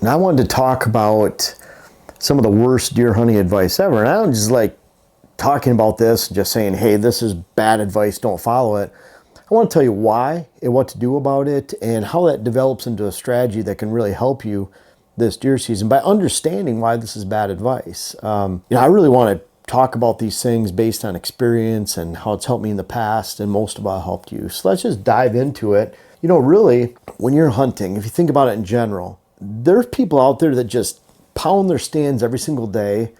And I wanted to talk about some of the worst deer hunting advice ever. And I don't just like talking about this and just saying, hey, this is bad advice, don't follow it. I want to tell you why and what to do about it and how that develops into a strategy that can really help you this deer season by understanding why this is bad advice. I really want to talk about these things based on experience and how it's helped me in the past and most of all helped you. So let's just dive into it. Really, when you're hunting, if you think about it in general, there's people out there that just pound their stands every single day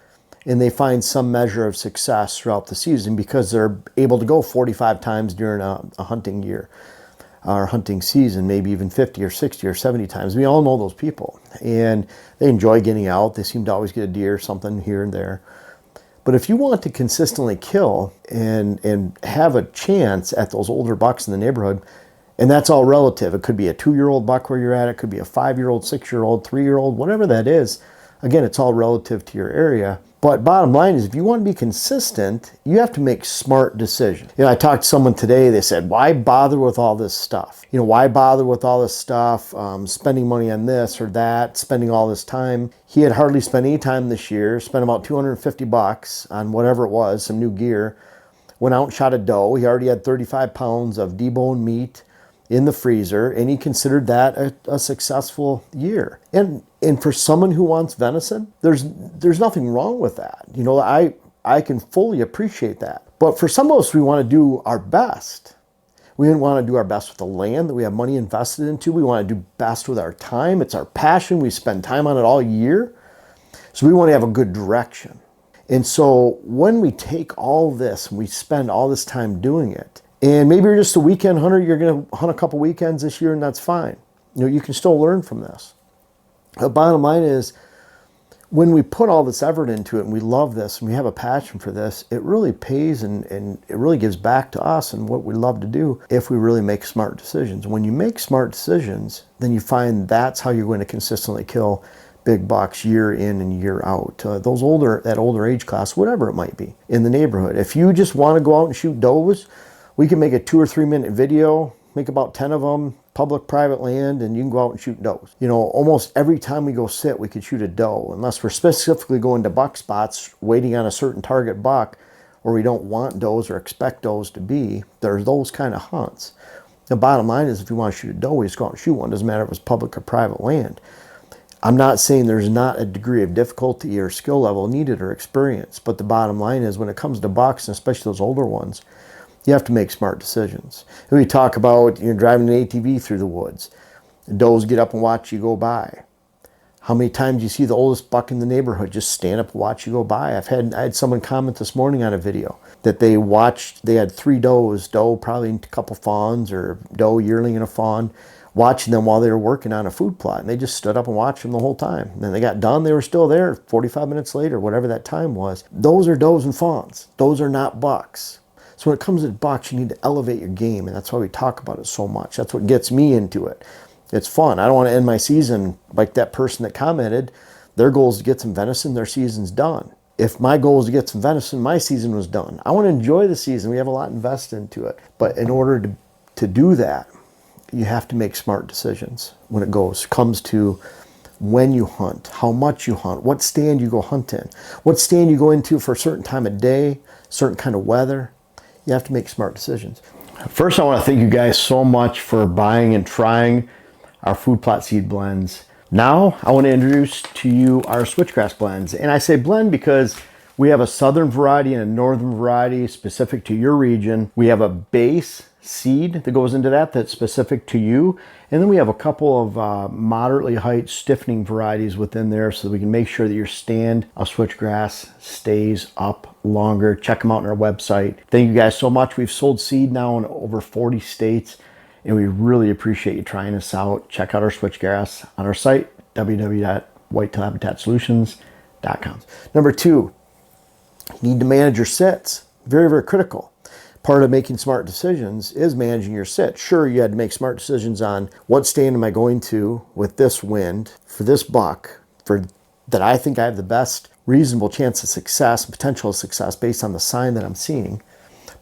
and they find some measure of success throughout the season because they're able to go 45 times during a hunting year or hunting season, maybe even 50 or 60 or 70 times. We all know those people and they enjoy getting out. They seem to always get a deer, something here and there. But if you want to consistently kill and have a chance at those older bucks in the neighborhood, and that's all relative. It could be a 2-year-old buck where you're at. It could be a 5-year-old, 6-year-old, 3-year-old, whatever that is. Again, it's all relative to your area. But bottom line is if you want to be consistent, you have to make smart decisions. I talked to someone today, they said, why bother with all this stuff? Why bother with all this stuff, spending money on this or that, spending all this time? He had hardly spent any time this year, spent about $250 on whatever it was, some new gear, went out and shot a doe. He already had 35 pounds of deboned meat in the freezer, and he considered that a successful year. And for someone who wants venison, there's nothing wrong with that. I can fully appreciate that. But for some of us, we want to do our best. We want to do our best with the land that we have money invested into. We want to do best with our time. It's our passion. We spend time on it all year. So we want to have a good direction. And so when we take all this and we spend all this time doing it, and maybe you're just a weekend hunter, you're going to hunt a couple weekends this year and that's fine. You can still learn from this. The bottom line is when we put all this effort into it and we love this and we have a passion for this, it really pays and it really gives back to us and what we love to do if we really make smart decisions. When you make smart decisions, then you find that's how you're going to consistently kill big bucks year in and year out. That older age class, whatever it might be in the neighborhood. If you just want to go out and shoot does, we can make a 2 or 3 minute video, make about 10 of them, public, private land, and you can go out and shoot does. Almost every time we go sit, we could shoot a doe, unless we're specifically going to buck spots, waiting on a certain target buck, or we don't want does or expect does to be. There's those kind of hunts. The bottom line is if you want to shoot a doe, we just go out and shoot one. Doesn't matter if it's public or private land. I'm not saying there's not a degree of difficulty or skill level needed or experience, but the bottom line is when it comes to bucks, and especially those older ones, you have to make smart decisions. And we talk about driving an ATV through the woods. The does get up and watch you go by. How many times do you see the oldest buck in the neighborhood just stand up and watch you go by? I had someone comment this morning on a video that they had 3 does, doe probably a couple fawns or doe, yearling, and a fawn, watching them while they were working on a food plot. And they just stood up and watched them the whole time. And then they got done, they were still there 45 minutes later, whatever that time was. Those are does and fawns. Those are not bucks. So when it comes to bucks, you need to elevate your game, and that's why we talk about it so much. That's what gets me into it. It's fun. I don't want to end my season like that person that commented. Their goal is to get some venison, their season's done. If my goal is to get some venison, my season was done. I want to enjoy the season. We have a lot invested into it. But in order to do that, you have to make smart decisions when it comes to when you hunt, how much you hunt, what stand you go hunt in, what stand you go into for a certain time of day, certain kind of weather. You have to make smart decisions. First, I want to thank you guys so much for buying and trying our food plot seed blends. Now, I want to introduce to you our switchgrass blends. And I say blend because we have a southern variety and a northern variety specific to your region. We have a base seed that goes into that's specific to you. And then we have a couple of moderately height stiffening varieties within there so that we can make sure that your stand of switchgrass stays up longer. Check them out on our website. Thank you guys so much. We've sold seed now in over 40 states, and we really appreciate you trying us out. Check out our switchgrass on our site, www.whitetailhabitatsolutions.com. Number 2, you need to manage your sits. Very, very critical. Part of making smart decisions is managing your sit. Sure, you had to make smart decisions on what stand am I going to with this wind for this buck that I think I have the best reasonable chance of success, potential of success based on the sign that I'm seeing.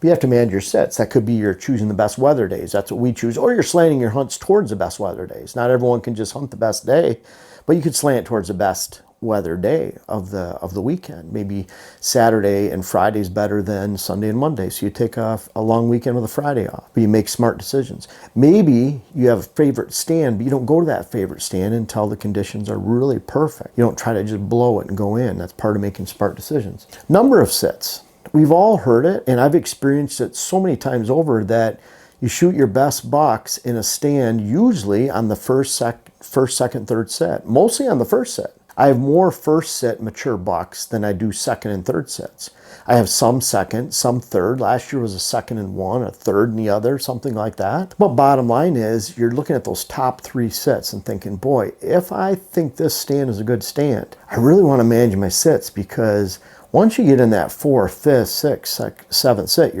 But you have to manage your sits. That could be you're choosing the best weather days. That's what we choose. Or you're slanting your hunts towards the best weather days. Not everyone can just hunt the best day, but you could slant towards the best weather day of the weekend. Maybe Saturday and Friday's better than Sunday and Monday. So you take a long weekend with a Friday off, but you make smart decisions. Maybe you have a favorite stand, but you don't go to that favorite stand until the conditions are really perfect. You don't try to just blow it and go in. That's part of making smart decisions. Number of sits. We've all heard it, and I've experienced it so many times over that you shoot your best bucks in a stand usually on the first, second, third set, mostly on the first set. I have more first set mature bucks than I do second and third sets. I have some second, some third. Last year was a second in one, a third in the other, something like that. But bottom line is you're looking at those top 3 sets and thinking, boy, if I think this stand is a good stand, I really want to manage my sits, because once you get in that 4th, 5th, 6th, 7th sit,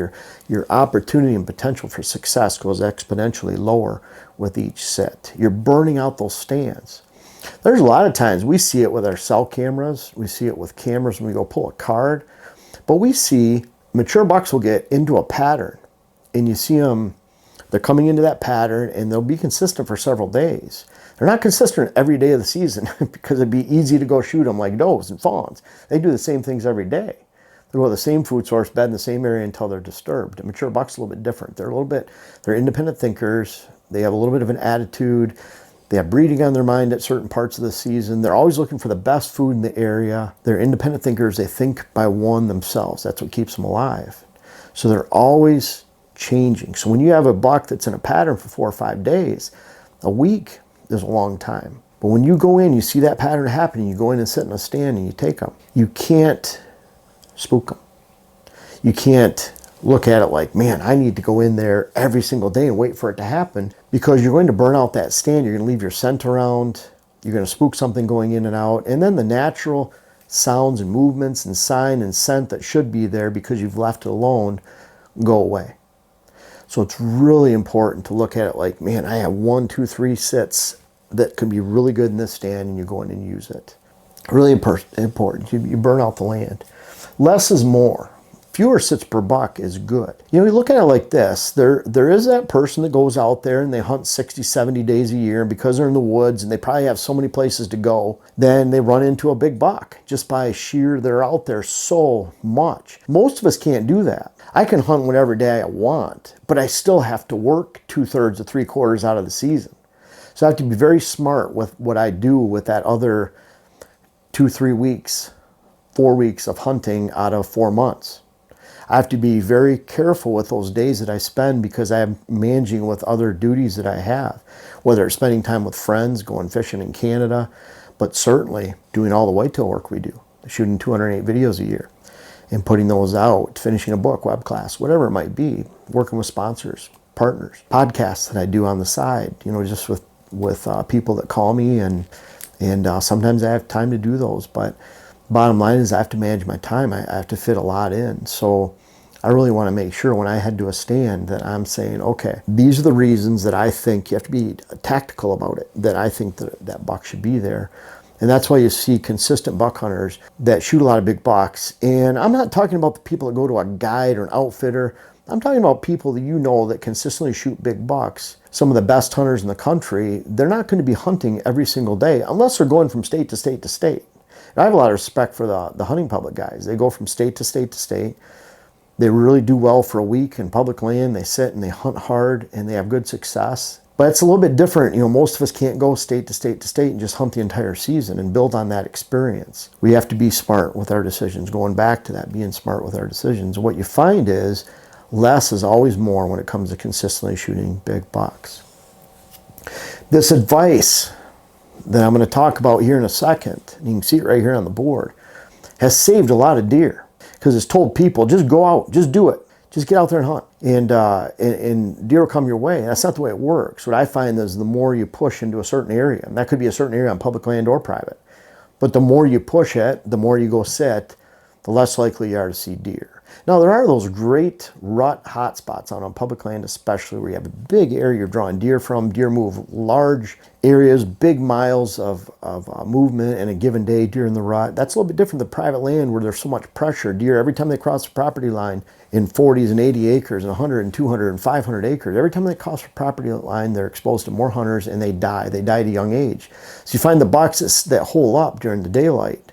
your opportunity and potential for success goes exponentially lower with each sit. You're burning out those stands. There's a lot of times we see it with our cell cameras. We see it with cameras when we go pull a card. But we see mature bucks will get into a pattern. And you see them, they're coming into that pattern, and they'll be consistent for several days. They're not consistent every day of the season because it'd be easy to go shoot them like does and fawns. They do the same things every day. They go to the same food source, bed in the same area until they're disturbed. A mature buck's a little bit different. They're independent thinkers. They have a little bit of an attitude. They have breeding on their mind at certain parts of the season. They're always looking for the best food in the area. They're independent thinkers. They think by one themselves. That's what keeps them alive. So they're always changing. So when you have a buck that's in a pattern for 4 or 5 days, a week is a long time. But when you go in, you see that pattern happening, you go in and sit in a stand and you take them. You can't spook them. You can't look at it like, man, I need to go in there every single day and wait for it to happen, because you're going to burn out that stand. You're going to leave your scent around. You're going to spook something going in and out. And then the natural sounds and movements and sign and scent that should be there because you've left it alone go away. So it's really important to look at it like, man, I have 1, 2, 3 sits that could be really good in this stand, and you go in and use it. Really important. You burn out the land. Less is more. Fewer sits per buck is good. You know, you look at it like this. There is that person that goes out there and they hunt 60, 70 days a year, and because they're in the woods and they probably have so many places to go, then they run into a big buck just by sheer they're out there so much. Most of us can't do that. I can hunt whatever day I want, but I still have to work 2/3 to 3/4 out of the season. So I have to be very smart with what I do with that other 2, 3 weeks, 4 weeks of hunting out of 4 months. I have to be very careful with those days that I spend, because I am managing with other duties that I have, whether it's spending time with friends, going fishing in Canada, but certainly doing all the whitetail work we do, shooting 208 videos a year and putting those out, finishing a book, web class, whatever it might be, working with sponsors, partners, podcasts that I do on the side, you know, just with people that call me, and sometimes I have time to do those, but bottom line is I have to manage my time. I have to fit a lot in. So I really want to make sure when I head to a stand that I'm saying, okay, these are the reasons that I think you have to be tactical about it, that I think that buck should be there. And that's why you see consistent buck hunters that shoot a lot of big bucks. And I'm not talking about the people that go to a guide or an outfitter. I'm talking about people that you know that consistently shoot big bucks. Some of the best hunters in the country, they're not going to be hunting every single day unless they're going from state to state to state. And I have a lot of respect for the hunting public guys. They go from state to state to state. They really do well for a week in public land. They sit and they hunt hard and they have good success. But it's a little bit different. You know, most of us can't go state to state to state and just hunt the entire season and build on that experience. We have to be smart with our decisions. Going back to that, being smart with our decisions. What you find is less is always more when it comes to consistently shooting big bucks. This advice that I'm going to talk about here in a second, and you can see it right here on the board, has saved a lot of deer, because it's told people, just go out, just do it. Just get out there and hunt, and deer will come your way. And that's not the way it works. What I find is the more you push into a certain area, and that could be a certain area on public land or private, but the more you push it, the more you go sit, the less likely you are to see deer. Now, there are those great rut hotspots out on public land, especially where you have a big area you're drawing deer from. Deer move large areas, big miles of movement in a given day during the rut. That's a little bit different than private land where there's so much pressure. Deer, every time they cross the property line in 40s and 80 acres and 100 and 200 and 500 acres, every time they cross the property line, they're exposed to more hunters and they die. They die at a young age. So you find the bucks that hole up during the daylight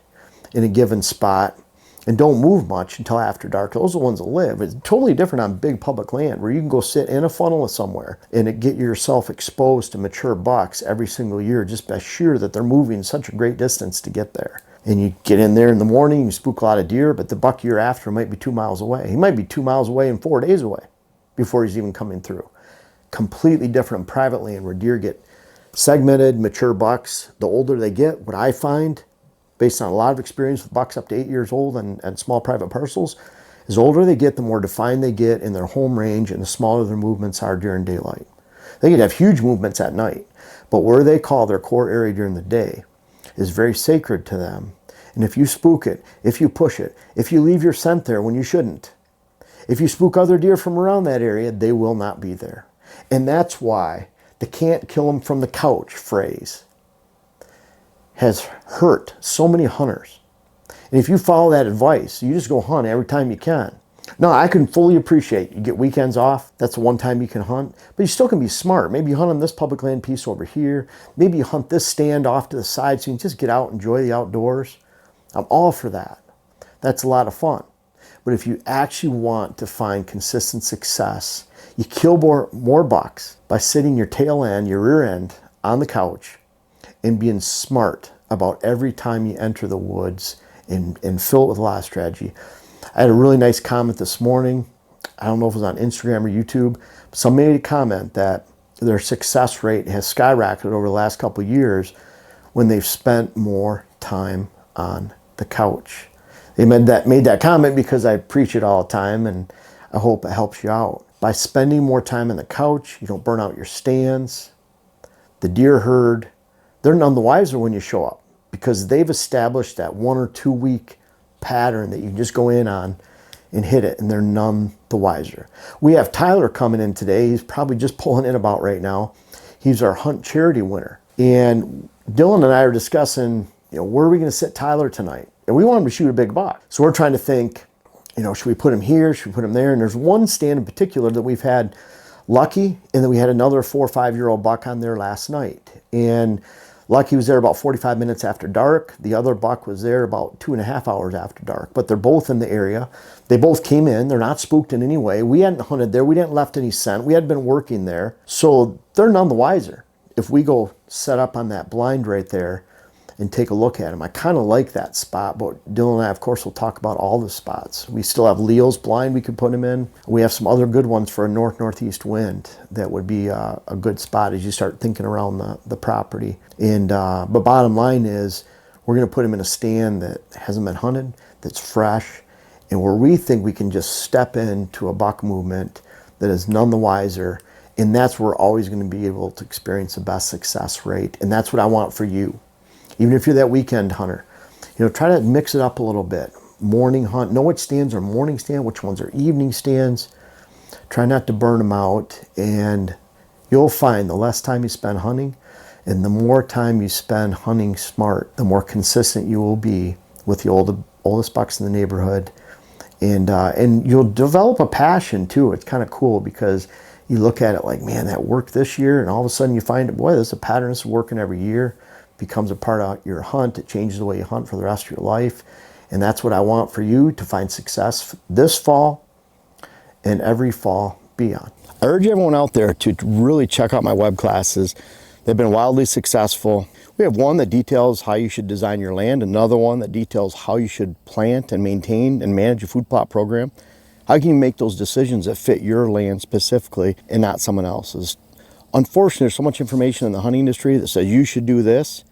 in a given spot and don't move much until after dark. Those are the ones that live. It's totally different on big public land where you can go sit in a funnel somewhere and get yourself exposed to mature bucks every single year just by sheer that they're moving such a great distance to get there. And you get in there in the morning, you spook a lot of deer, but the buck you're after might be 2 miles away. He might be 2 miles away and 4 days away before he's even coming through. Completely different in private land where deer get segmented, mature bucks. The older they get, what I find, based on a lot of experience with bucks up to 8 years old and small private parcels, as older they get, the more defined they get in their home range and the smaller their movements are during daylight. They can have huge movements at night, but where they call their core area during the day is very sacred to them. And if you spook it, if you push it, if you leave your scent there when you shouldn't, if you spook other deer from around that area, they will not be there. And that's why the "can't kill them from the couch" phrase has hurt so many hunters. And if you follow that advice, you just go hunt every time you can. Now, I can fully appreciate you get weekends off. That's the one time you can hunt. But you still can be smart. Maybe you hunt on this public land piece over here. Maybe you hunt this stand off to the side so you can just get out and enjoy the outdoors. I'm all for that. That's a lot of fun. But if you actually want to find consistent success, you kill more bucks by sitting your tail end, your rear end, on the couch and being smart about every time you enter the woods and fill it with a lot of strategy. I had a really nice comment this morning. I don't know if it was on Instagram or YouTube. But somebody made a comment that their success rate has skyrocketed over the last couple of years when they've spent more time on the couch. They made that comment because I preach it all the time, and I hope it helps you out. By spending more time on the couch, you don't burn out your stands. The deer herd, they're none the wiser when you show up because they've established that 1 or 2 week pattern that you just go in on and hit it, and they're none the wiser. We have Tyler coming in today. He's probably just pulling in about right now. He's our hunt charity winner. And Dylan and I are discussing, where are we going to sit Tyler tonight? And we want him to shoot a big buck. So we're trying to think, should we put him here? Should we put him there? And there's one stand in particular that we've had Lucky, and then we had another 4 or 5 year old buck on there last night. And Lucky was there about 45 minutes after dark. The other buck was there about 2.5 hours after dark. But they're both in the area. They both came in. They're not spooked in any way. We hadn't hunted there. We hadn't left any scent. We hadn't been working there. So they're none the wiser if we go set up on that blind right there and take a look at them. I kind of like that spot, but Dylan and I, of course, will talk about all the spots. We still have Leo's blind we could put him in. We have some other good ones for a north-northeast wind that would be a good spot as you start thinking around the property. And but bottom line is, we're going to put him in a stand that hasn't been hunted, that's fresh, and where we think we can just step into a buck movement that is none the wiser. And that's where we're always going to be able to experience the best success rate. And that's what I want for you. Even if you're that weekend hunter, try to mix it up a little bit. Morning hunt, know which stands are morning stand, which ones are evening stands. Try not to burn them out, and you'll find the less time you spend hunting and the more time you spend hunting smart, the more consistent you will be with the oldest bucks in the neighborhood. And you'll develop a passion too. It's kind of cool because you look at it like, man, that worked this year, and all of a sudden you find, boy, there's a pattern that's working every year. Becomes a part of your hunt. It changes the way you hunt for the rest of your life. And that's what I want for you to find success this fall and every fall beyond. I urge everyone out there to really check out my web classes. They've been wildly successful. We have one that details how you should design your land, another one that details how you should plant and maintain and manage a food plot program. How can you make those decisions that fit your land specifically and not someone else's? Unfortunately, there's so much information in the hunting industry that says you should do this,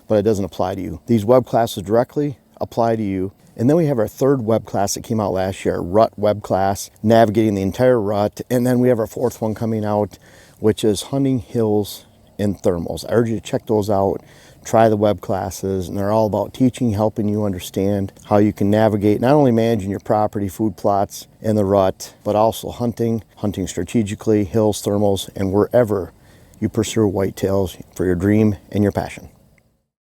but it doesn't apply to you. These web classes directly apply to you. And then we have our third web class that came out last year, our rut web class, navigating the entire rut. And then we have our fourth one coming out, which is hunting hills and thermals. I urge you to check those out. Try the web classes, and they're all about teaching, helping you understand how you can navigate not only managing your property, food plots, and the rut, but also hunting strategically, hills, thermals, and wherever you pursue whitetails for your dream and your passion.